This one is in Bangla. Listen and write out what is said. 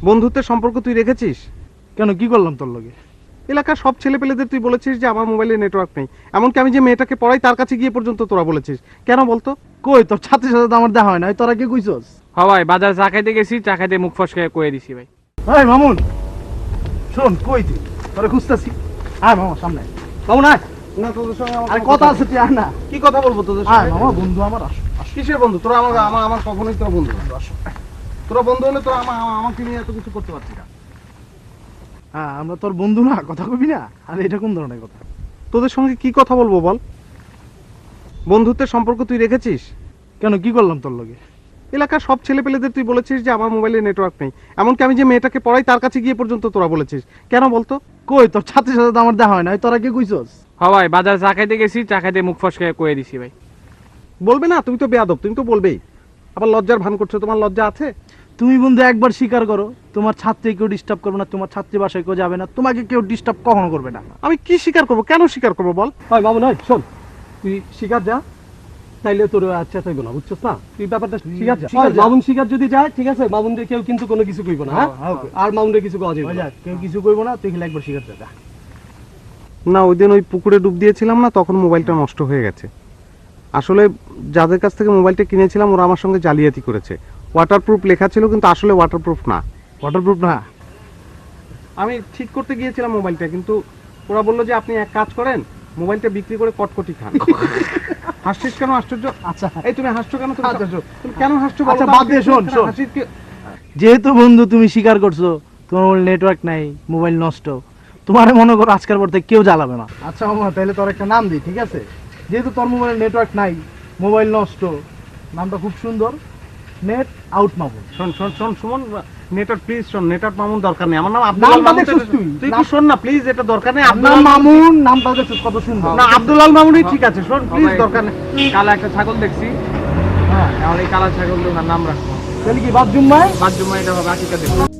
বন্ধুত্বের সম্পর্ক তুই রেখেছিস? কেন, কি করলাম তোর লগে? এলাকার সব ছেলেপেলেদের তুই বলেছিস যে আমার মোবাইলে নেটওয়ার্ক নেই, এমনকি আমি যে মেয়েটাকে পড়াই তার কাছে গিয়ে পর্যন্ত তোরা বলেছিস। কেন বলতো? কই, তোর ছাত্রের সাথে তো আমার দেখা হয় না, তোরা কি কইছস? ভাই বাজার চা খাইতে গেছি, চা খাইতে মুখ ফসকে কয়ে দিছি ভাই। ভাই মামুন শোন, কই তুই? তোরা খুঁজতাছি। আয় মামা সামনে। মামুন আয়। না, তোদের সঙ্গে আমার আরে কথা আছে, তুই আয় না। কি কথা বলবো তোদের আয় সঙ্গে? মামা, বন্ধু আমার। আসো। কিসের বন্ধু? তোরা আমার আমার আমার কখনোই তোরা বন্ধু না। তোরা বন্ধু হলে তোরা আমাকে নিয়ে এত কিছু করতে পারছিস না। হ্যাঁ, আমরা তোর বন্ধু না, কথা কবি না? আরে এটা কোন ধরনের কথা? তোদের সঙ্গে কি কথা বলবো বল? বন্ধুত্বের সম্পর্ক তুই রেখেছিস? কেন, কি করলাম তোর লগে? এলাকার সব ছেলেপেলেদের তুই বলেছিস যে আমার মোবাইলে নেটওয়ার্ক নেই, এমনকি আমি যে মেয়েটাকে পড়াই তার কাছে গিয়ে পর্যন্ত তোরা বলেছিস। কেন বলতো? কই, তোর ছাত্রের সাথে তো আমার দেখা হয় না, তোরা কি কইছস? ভাই বাজার চা খাইতে গেছি, চা খাইতে মুখ ফসকে কয়ে দিছি ভাই। বলবে না? তুমি তো বেয়াদব, তুমি তো বলবেই। আবার লজ্জার ভান করছো, তোমার লজ্জা আছে? তুমি বন্ধু একবার স্বীকার করো, তোমার ছাত্রী কেউ ডিস্টার্ব করবে না, তোমার ছাত্রী বাসায় কেউ যাবে না, তোমাকে কেউ ডিস্টার্ব কখনো করবে না। আমি কি স্বীকার করবো? কেন স্বীকার করবো বল? হয় মামুন, হয় শোন, তুই শিকার যা, তাইলে তোর আচ্ছা তাইব না, বুঝছস না? তুই ব্যাপারটা শিকার যা। শিকার যা। মামুন শিকার যদি যায়, ঠিক আছে, মামুন রে কেউ কিন্তু কোনো কিছু কইব না, হ্যাঁ? হ্যাঁ, ওকে। আর মামুন রে কিছু কওয়া যাবে না। কেউ কিছু করবো না, তুই খেলে একবার স্বীকার যা। না, ওই দিন ওই পুকুরে ডুব দিয়েছিলাম না, তখন মোবাইলটা নষ্ট হয়ে গেছে। আসলে যাদের কাছ থেকে মোবাইলটা কিনেছিলাম ওরা আমার সঙ্গে জালিয়াতি করেছে। ওয়াটারপ্রুফ লেখা ছিল, কিন্তু আসলে ওয়াটারপ্রুফ না। ওয়াটারপ্রুফ না? আমি ঠিক করতে গিয়েছিলাম মোবাইলটা, কিন্তু ওরা বললো যে আপনি এক কাজ করেন, মোবাইলটা বিক্রি করে কটকটি খান। হাসছিস কেন? আশ্চর্য। আচ্ছা এই তুমি হাসছো কেন? তুমি আচ্ছা, তুমি কেন হাসছো বলো আচ্ছা, তো বাদ আমাকে? দে, শোন, কেন শোন। হাসির কি- যেহেতু বন্ধু তুমি স্বীকার করছো তোমার মোবাইল নেটওয়ার্ক নাই, মোবাইল নষ্ট, তোমার মনে করো আজকের পর থেকে কেউ জ্বালাবে না। আচ্ছা মামা, তাহলে তোর একটা নাম দিই, ঠিক আছে? যেহেতু তোর মোবাইল নেটওয়ার্ক নাই, মোবাইল নষ্ট, নামটা খুব সুন্দর, নেট আউট মামুন। শোন শোন শোন সুমন, নেটওয়ার্ক প্লিজ শোন, নেটওয়ার্ক মামুন দরকার নেই। আমার নাম আব্দুল নামটা মামুন। দেখছিস তুই? তুই একটু শোন না প্লিজ, এটা দরকার নেই। নাম মামুন, নামটা দেখছিস কত সুন্দর? না, আব্দুল আল মামুনই ঠিক আছে। শোন প্লিজ, ভাই, দরকার নেই। কালা একটা ছাগল দেখছি, হ্যাঁ, এখন এই কালা ছাগল নাম রাখবো তাহলে কি বাদ জুম্মায়? বাদ জুম্মা, এটা হবে আকিকা দেবো।